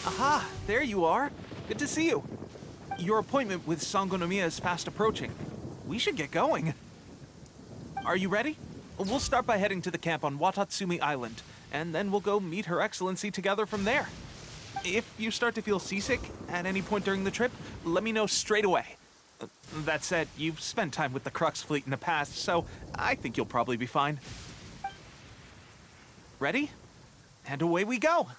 Aha, there you are. Good to see you. Your appointment with Sangonomiya is fast approaching. We should get going. Are you ready? We'll start by heading to the camp on Watatsumi Island, and then we'll go meet Her Excellency together from there. If you start to feel seasick at any point during the trip, let me know straight away. That said, you've spent time with the Crux fleet in the past, so I think you'll probably be fine. Ready? And away we go!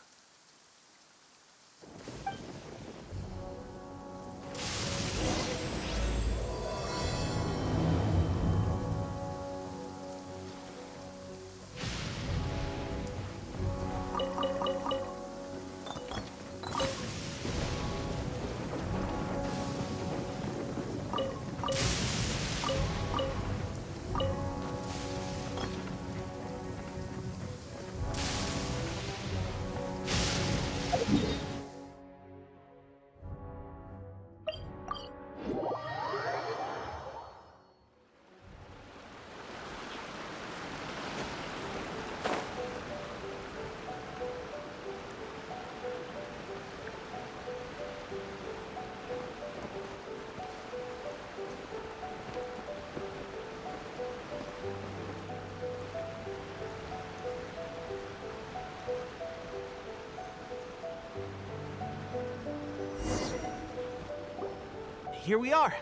Here we are,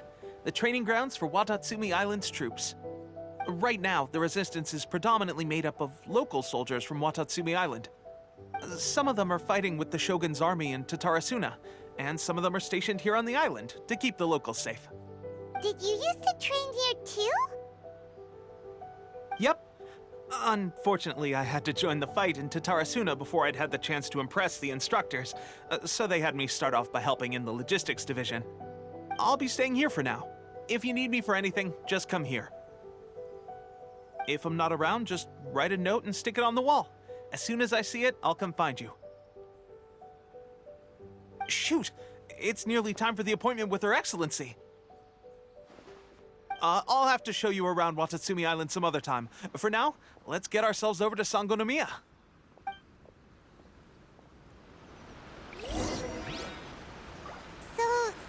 the training grounds for Watatsumi Island's troops. Right now, the resistance is predominantly made up of local soldiers from Watatsumi Island. Some of them are fighting with the Shogun's army in Tatarasuna, and some of them are stationed here on the island to keep the locals safe. Did you used to train here too? Yep. Unfortunately, I had to join the fight in Tatarasuna before I'd had the chance to impress the instructors, so they had me start off by helping in the logistics division. I'll be staying here for now. If you need me for anything, just come here. If I'm not around, just write a note and stick it on the wall. As soon as I see it, I'll come find you. Shoot! It's nearly time for the appointment with Her Excellency. I'll have to show you around Watatsumi Island some other time. For now, let's get ourselves over to Sangonomiya. So,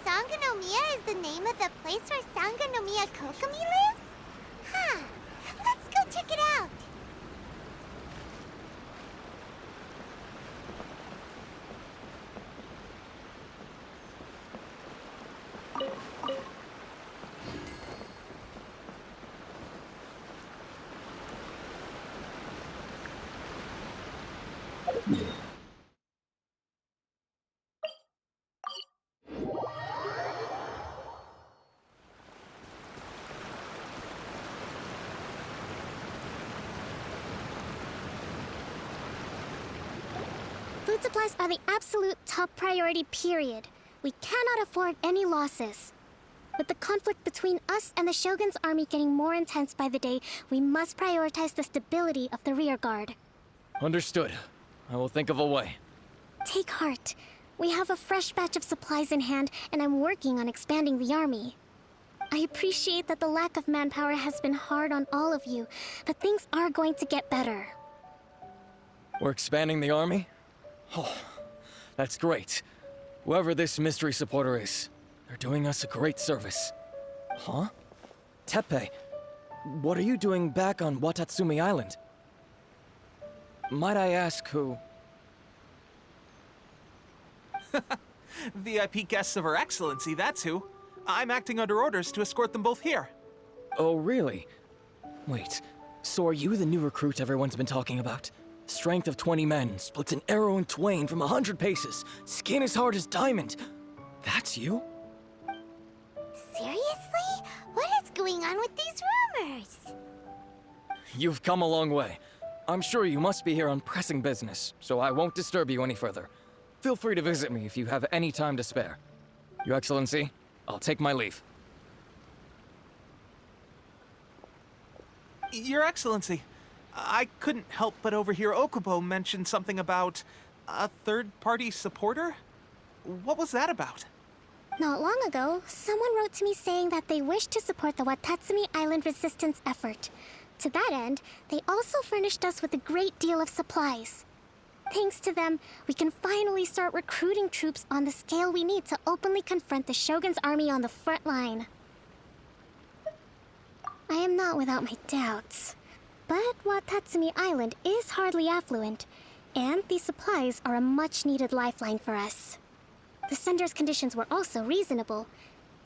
Sangonomiya is the name of the place where Sangonomiya Kokomi lives? Huh. Let's go check it out. Food supplies are the absolute top priority, period. We cannot afford any losses. With the conflict between us and the Shogun's army getting more intense by the day, we must prioritize the stability of the rear guard. Understood. I will think of a way. Take heart. We have a fresh batch of supplies in hand, and I'm working on expanding the army. I appreciate that the lack of manpower has been hard on all of you, but things are going to get better. We're expanding the army? Oh, that's great. Whoever this mystery supporter is, they're doing us a great service. Huh? Teppei, what are you doing back on Watatsumi Island? Might I ask who? VIP guests of Her Excellency, that's who. I'm acting under orders to escort them both here. Oh, really? Wait, so are you the new recruit everyone's been talking about? Strength of 20 men, splits an arrow in twain from 100 paces, skin as hard as diamond. That's you? Seriously? What is going on with these rumors? You've come a long way. I'm sure you must be here on pressing business, so I won't disturb you any further. Feel free to visit me if you have any time to spare. Your Excellency, I'll take my leave. Your Excellency, I couldn't help but overhear Okubo mention something about a third-party supporter? What was that about? Not long ago, someone wrote to me saying that they wish to support the Watatsumi Island resistance effort. To that end, they also furnished us with a great deal of supplies. Thanks to them, we can finally start recruiting troops on the scale we need to openly confront the Shogun's army on the front line. I am not without my doubts. But Watatsumi Island is hardly affluent, and these supplies are a much-needed lifeline for us. The sender's conditions were also reasonable.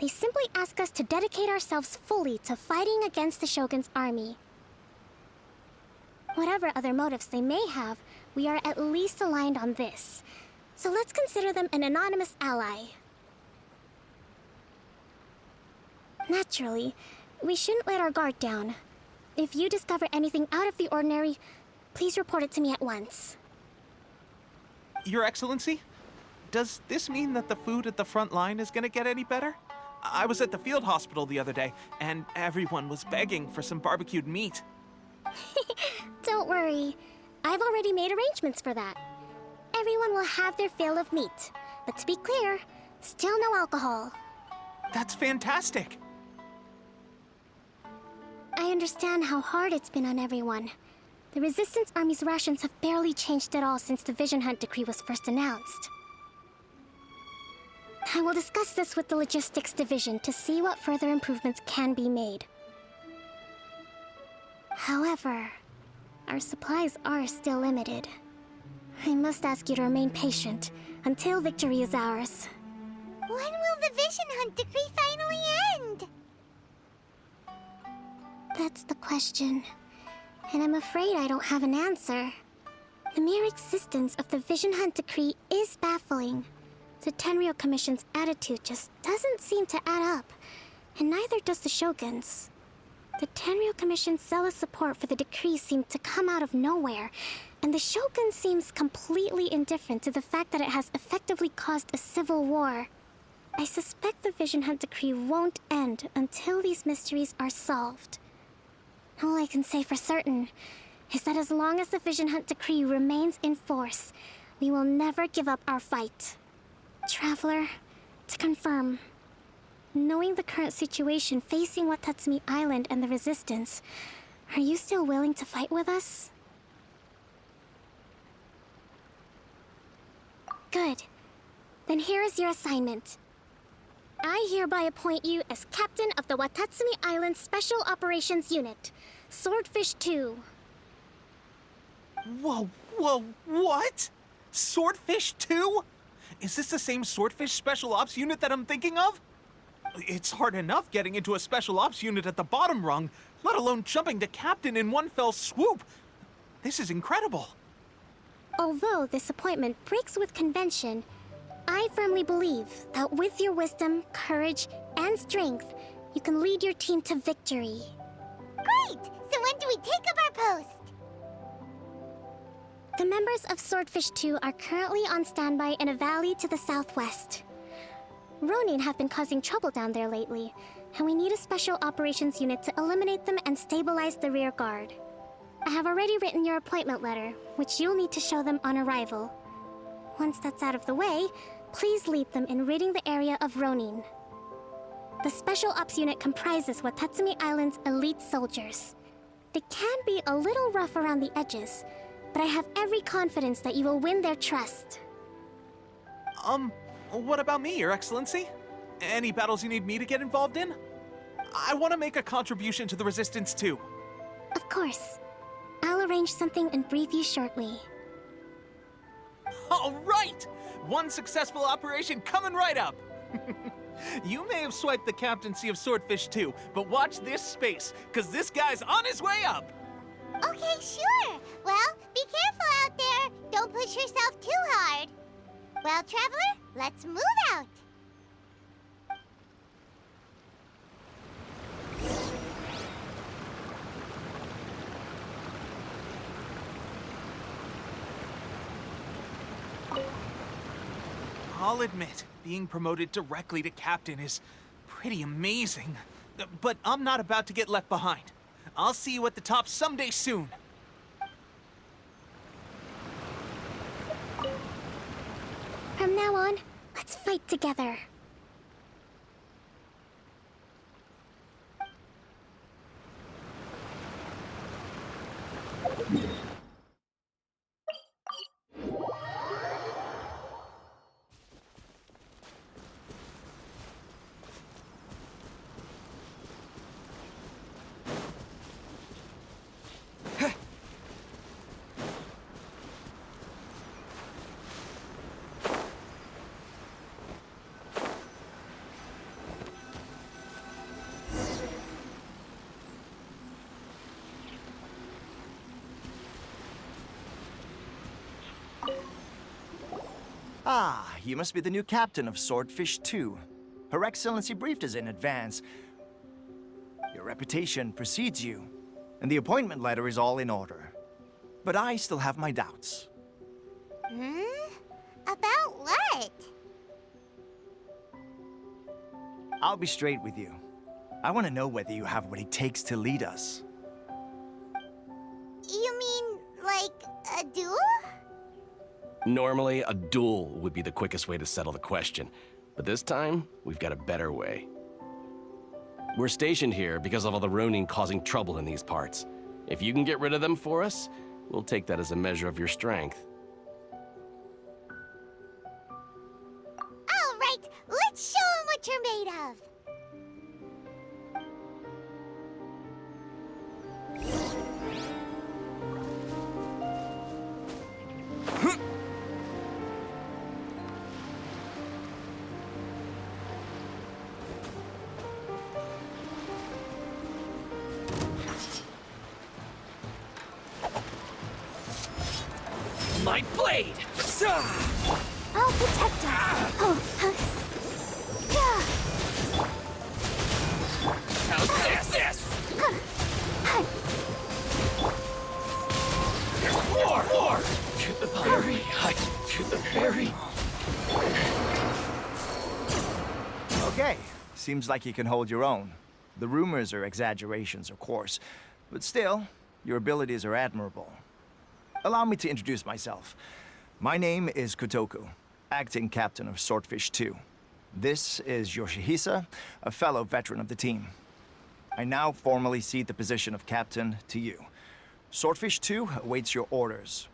They simply ask us to dedicate ourselves fully to fighting against the Shogun's army. Whatever other motives they may have, we are at least aligned on this. So let's consider them an anonymous ally. Naturally, we shouldn't let our guard down. If you discover anything out of the ordinary, please report it to me at once. Your Excellency, does this mean that the food at the front line is gonna get any better? I was at the field hospital the other day, and everyone was begging for some barbecued meat. Don't worry. I've already made arrangements for that. Everyone will have their fill of meat. But to be clear, still no alcohol. That's fantastic! I understand how hard it's been on everyone. The Resistance Army's rations have barely changed at all since the Vision Hunt decree was first announced. I will discuss this with the Logistics Division to see what further improvements can be made. However, our supplies are still limited. I must ask you to remain patient until victory is ours. When will the Vision Hunt decree finally end? That's the question. And I'm afraid I don't have an answer. The mere existence of the Vision Hunt decree is baffling. The Tenryou Commission's attitude just doesn't seem to add up, and neither does the Shogun's. The Tenryou Commission's zealous support for the decree seemed to come out of nowhere, and the Shogun seems completely indifferent to the fact that it has effectively caused a civil war. I suspect the Vision Hunt decree won't end until these mysteries are solved. All I can say for certain is that as long as the Vision Hunt decree remains in force, we will never give up our fight. Traveler, to confirm, knowing the current situation facing Watatsumi Island and the Resistance, are you still willing to fight with us? Good. Then here is your assignment. I hereby appoint you as Captain of the Watatsumi Island Special Operations Unit, Swordfish 2. Whoa, what? Swordfish 2? Is this the same Swordfish Special Ops unit that I'm thinking of? It's hard enough getting into a Special Ops unit at the bottom rung, let alone jumping to Captain in one fell swoop. This is incredible. Although this appointment breaks with convention, I firmly believe that with your wisdom, courage, and strength, you can lead your team to victory. Great! So when do we take up our post? The members of Swordfish 2 are currently on standby in a valley to the southwest. Ronin have been causing trouble down there lately, and we need a special operations unit to eliminate them and stabilize the rear guard. I have already written your appointment letter, which you'll need to show them on arrival. Once that's out of the way, please lead them in ridding the area of Ronin. The Special Ops unit comprises Watatsumi Island's elite soldiers. They can be a little rough around the edges, but I have every confidence that you will win their trust. What about me, Your Excellency? Any battles you need me to get involved in? I want to make a contribution to the Resistance too. Of course. I'll arrange something and brief you shortly. All right! One successful operation coming right up! You may have swiped the captaincy of Swordfish 2, but watch this space, because this guy's on his way up! Okay, sure. Well, be careful out there. Don't push yourself too hard. Well, Traveler, let's move out. I'll admit, being promoted directly to captain is pretty amazing. But I'm not about to get left behind. I'll see you at the top someday soon. From now on, let's fight together. Ah, you must be the new captain of Swordfish 2. Her Excellency briefed us in advance. Your reputation precedes you, and the appointment letter is all in order. But I still have my doubts. Hmm? About what? I'll be straight with you. I want to know whether you have what it takes to lead us. You mean, like, a duel? Normally, a duel would be the quickest way to settle the question, but this time, we've got a better way. We're stationed here because of all the Ronin causing trouble in these parts. If you can get rid of them for us, we'll take that as a measure of your strength. All right, let's show 'em what you're made of. My blade! I'll protect us. Oh, yeah. How's this? There's more! To the very height, to the very... Okay, seems like you can hold your own. The rumors are exaggerations, of course, but still, your abilities are admirable. Allow me to introduce myself. My name is Kotoku, acting captain of Swordfish 2. This is Yoshihisa, a fellow veteran of the team. I now formally cede the position of captain to you. Swordfish 2 awaits your orders.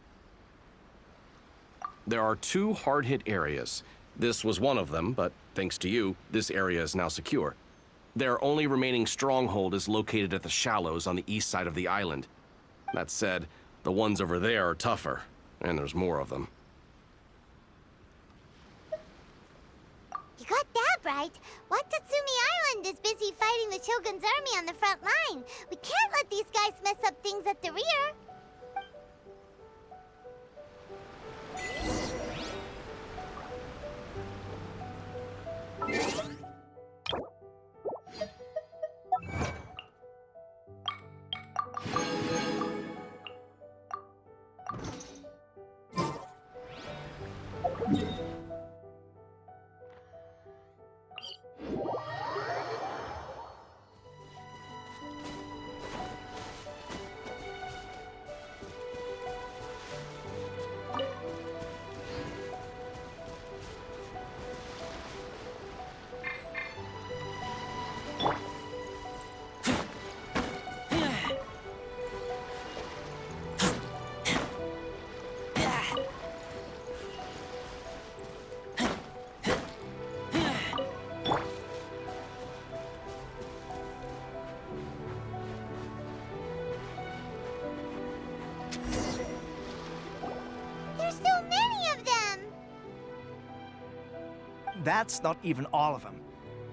There are 2 hard-hit areas. This was one of them, but thanks to you, this area is now secure. Their only remaining stronghold is located at the shallows on the east side of the island. That said, the ones over there are tougher, and there's more of them. You got that right. Watatsumi Island is busy fighting the Shogun's army on the front line. We can't let these guys mess up things at the rear. There's so many of them! That's not even all of them.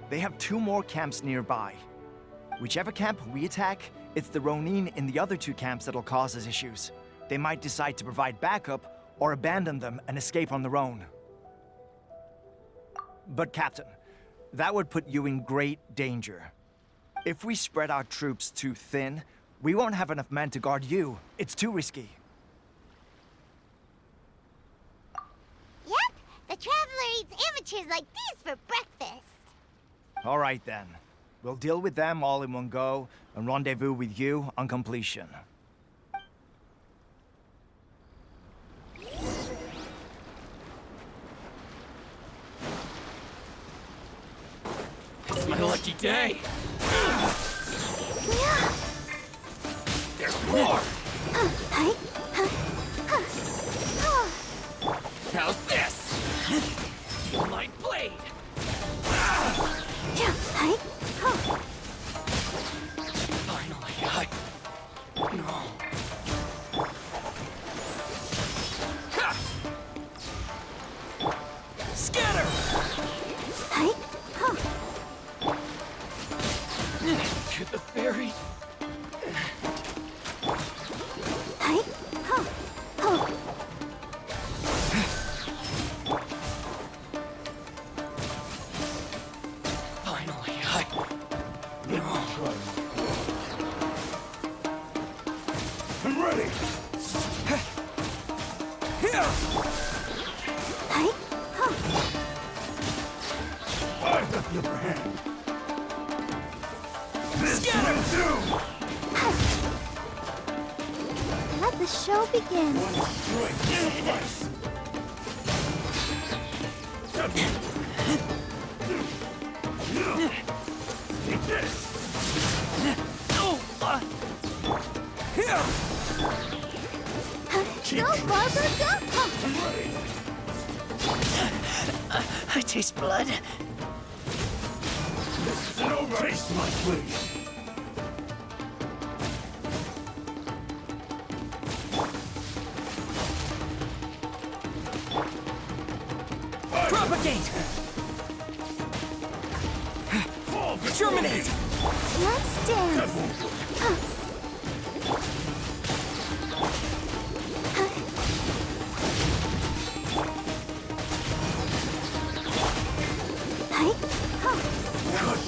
They have 2 more camps nearby. Whichever camp we attack, it's the Ronin in the other 2 camps that'll cause us issues. They might decide to provide backup or abandon them and escape on their own. But Captain, that would put you in great danger. If we spread our troops too thin, we won't have enough men to guard you. It's too risky. Yep, the Traveler eats amateurs like these for breakfast. All right then. We'll deal with them all in one go and rendezvous with you on completion. It's my lucky day. There's more. How's this? My blade. Finally, no. Ha! Scatter. To the ferry. I'm ready. Hey? Huh. I've got the upper hand. This will do. Let the show begin. Strike suffice. Take this. Go, Barbara, go! Huh. I'm ready. I taste blood. This isn't over. Taste my blade. Propagate! Fall before Germinate! me. Let's dance. Huh. Hey? Huh.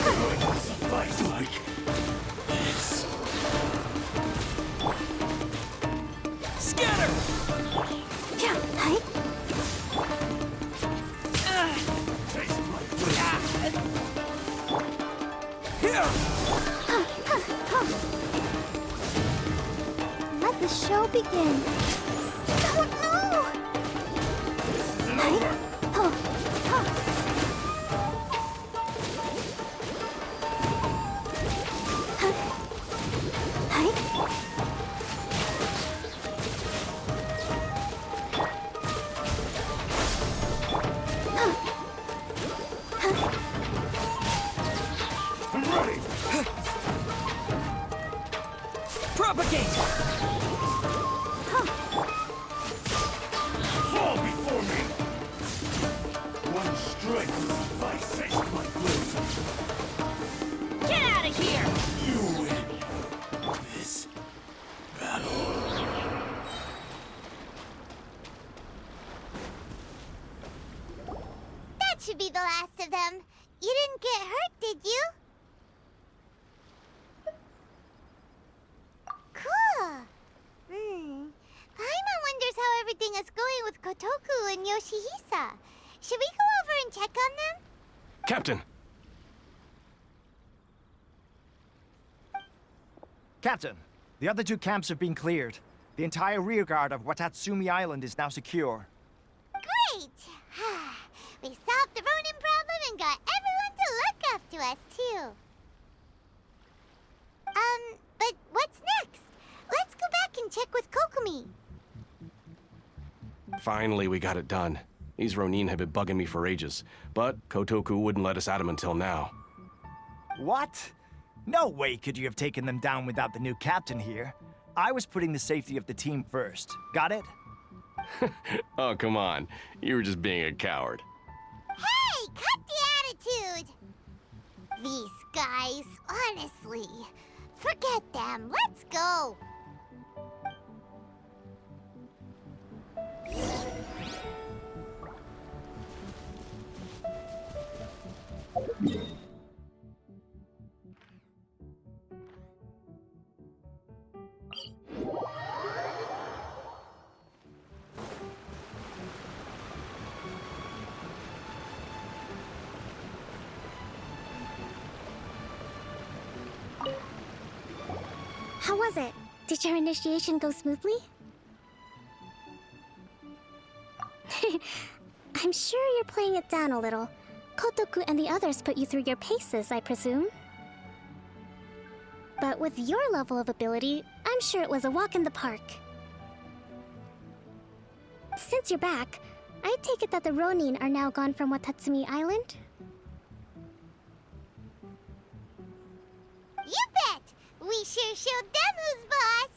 Going to suffice like this. Scatter! Yeah. Hey? Taste my blade. Let the show begin. Oh no! This isn't over. Huh. Huh. Hey? I'm ready. Propagate! Fall before me. One strike will suffice. Taste my blade. Get out of here! You win this battle. That should be the last of them. You didn't get hurt, did you? Cool. Paimon wonders how everything is going with Kotoku and Yoshihisa. Should we go over and check on them? Captain! Captain, the other two camps have been cleared. The entire rearguard of Watatsumi Island is now secure. Great! We solved the Ronin problem and got everyone to look after us, too. But what's next? Let's go back and check with Kokumi. Finally, we got it done. These Ronin have been bugging me for ages, but Kotoku wouldn't let us at them until now. What? No way could you have taken them down without the new captain here. I was putting the safety of the team first. Got it? Oh, come on. You were just being a coward. Hey, cut the attitude! These guys, honestly. Forget them. Let's go. How was it? Did your initiation go smoothly? I'm sure you're playing it down a little. Kotoku and the others put you through your paces, I presume. But with your level of ability, I'm sure it was a walk in the park. Since you're back, I take it that the Ronin are now gone from Watatsumi Island? You bet! We sure showed them who's boss!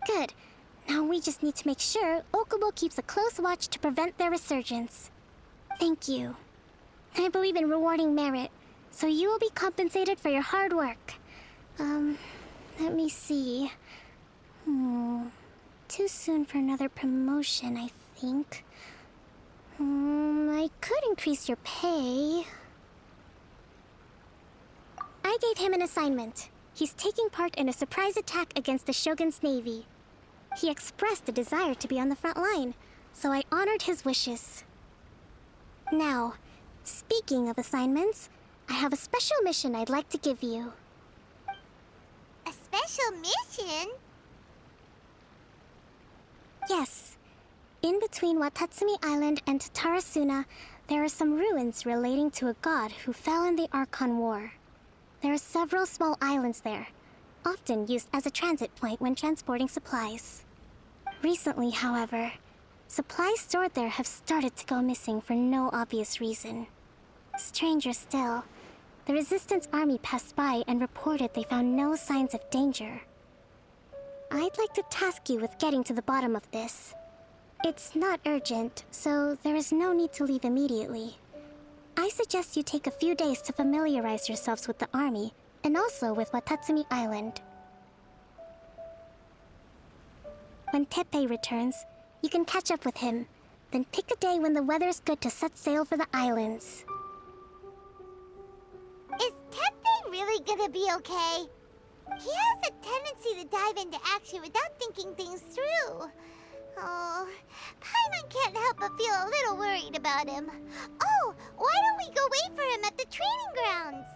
Good. Now we just need to make sure Okubo keeps a close watch to prevent their resurgence. Thank you. I believe in rewarding merit, so you will be compensated for your hard work. Let me see. Too soon for another promotion, I think. I could increase your pay. I gave him an assignment. He's taking part in a surprise attack against the Shogun's navy. He expressed a desire to be on the front line, so I honored his wishes. Now, speaking of assignments, I have a special mission I'd like to give you. A special mission? Yes. In between Watatsumi Island and Tarasuna, there are some ruins relating to a god who fell in the Archon War. There are several small islands there, often used as a transit point when transporting supplies. Recently, however, supplies stored there have started to go missing for no obvious reason. Stranger still, the Resistance army passed by and reported they found no signs of danger. I'd like to task you with getting to the bottom of this. It's not urgent, so there is no need to leave immediately. I suggest you take a few days to familiarize yourselves with the army, and also with Watatsumi Island. When Teppei returns, you can catch up with him, then pick a day when the weather's good to set sail for the islands. Is Teppei really gonna be okay? He has a tendency to dive into action without thinking things through. Oh, Paimon can't help but feel a little worried about him. Oh, why don't we go wait for him at the training grounds?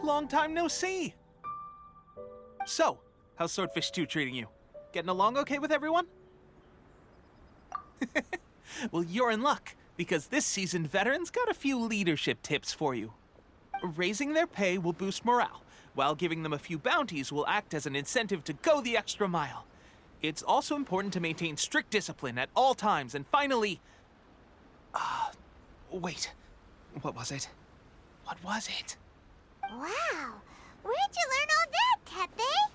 Long time no see. So, how's Swordfish 2 treating you? Getting along okay with everyone? Well, you're in luck, because this seasoned veteran's got a few leadership tips for you. Raising their pay will boost morale, while giving them a few bounties will act as an incentive to go the extra mile. It's also important to maintain strict discipline at all times, and finally... wait. What was it? What was it? Wow, where'd you learn all that, Teppei?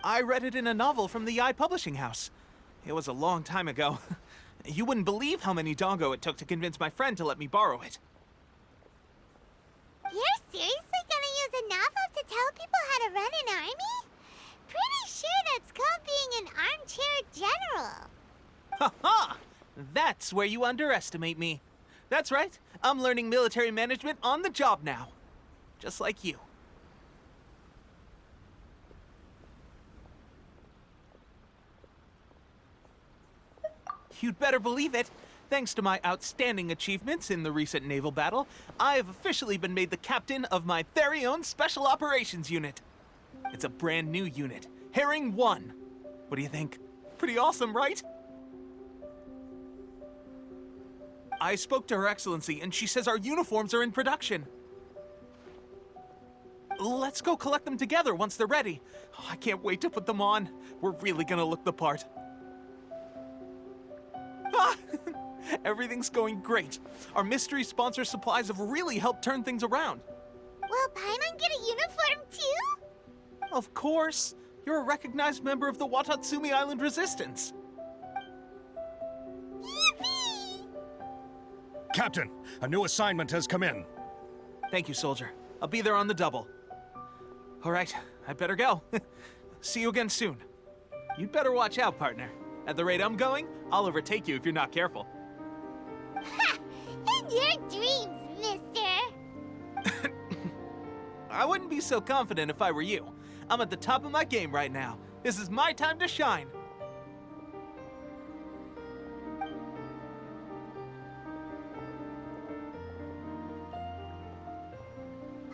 I read it in a novel from the Eye Publishing House. It was a long time ago. You wouldn't believe how many dongo it took to convince my friend to let me borrow it. You're seriously gonna use a novel to tell people how to run an army? Pretty sure that's called being an armchair general. Ha ha! That's where you underestimate me. That's right, I'm learning military management on the job now. Just like you. You'd better believe it. Thanks to my outstanding achievements in the recent naval battle, I have officially been made the captain of my very own Special Operations Unit. It's a brand new unit, Herring 1. What do you think? Pretty awesome, right? I spoke to Her Excellency, and she says our uniforms are in production. Let's go collect them together once they're ready. Oh, I can't wait to put them on. We're really gonna look the part. Ah! Everything's going great. Our mystery sponsor supplies have really helped turn things around. Will Paimon get a uniform too? Of course. You're a recognized member of the Watatsumi Island Resistance. Yippee! Captain, a new assignment has come in. Thank you, soldier. I'll be there on the double. All right, I better go. See you again soon. You'd better watch out, partner. At the rate I'm going, I'll overtake you if you're not careful. Ha! In your dreams, mister! I wouldn't be so confident if I were you. I'm at the top of my game right now. This is my time to shine.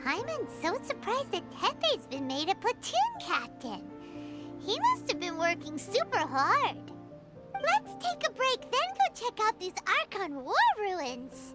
Paimon's so surprised that Teppei's been made a platoon captain. He must have been working super hard. Let's take a break, then go check out these Archon War ruins.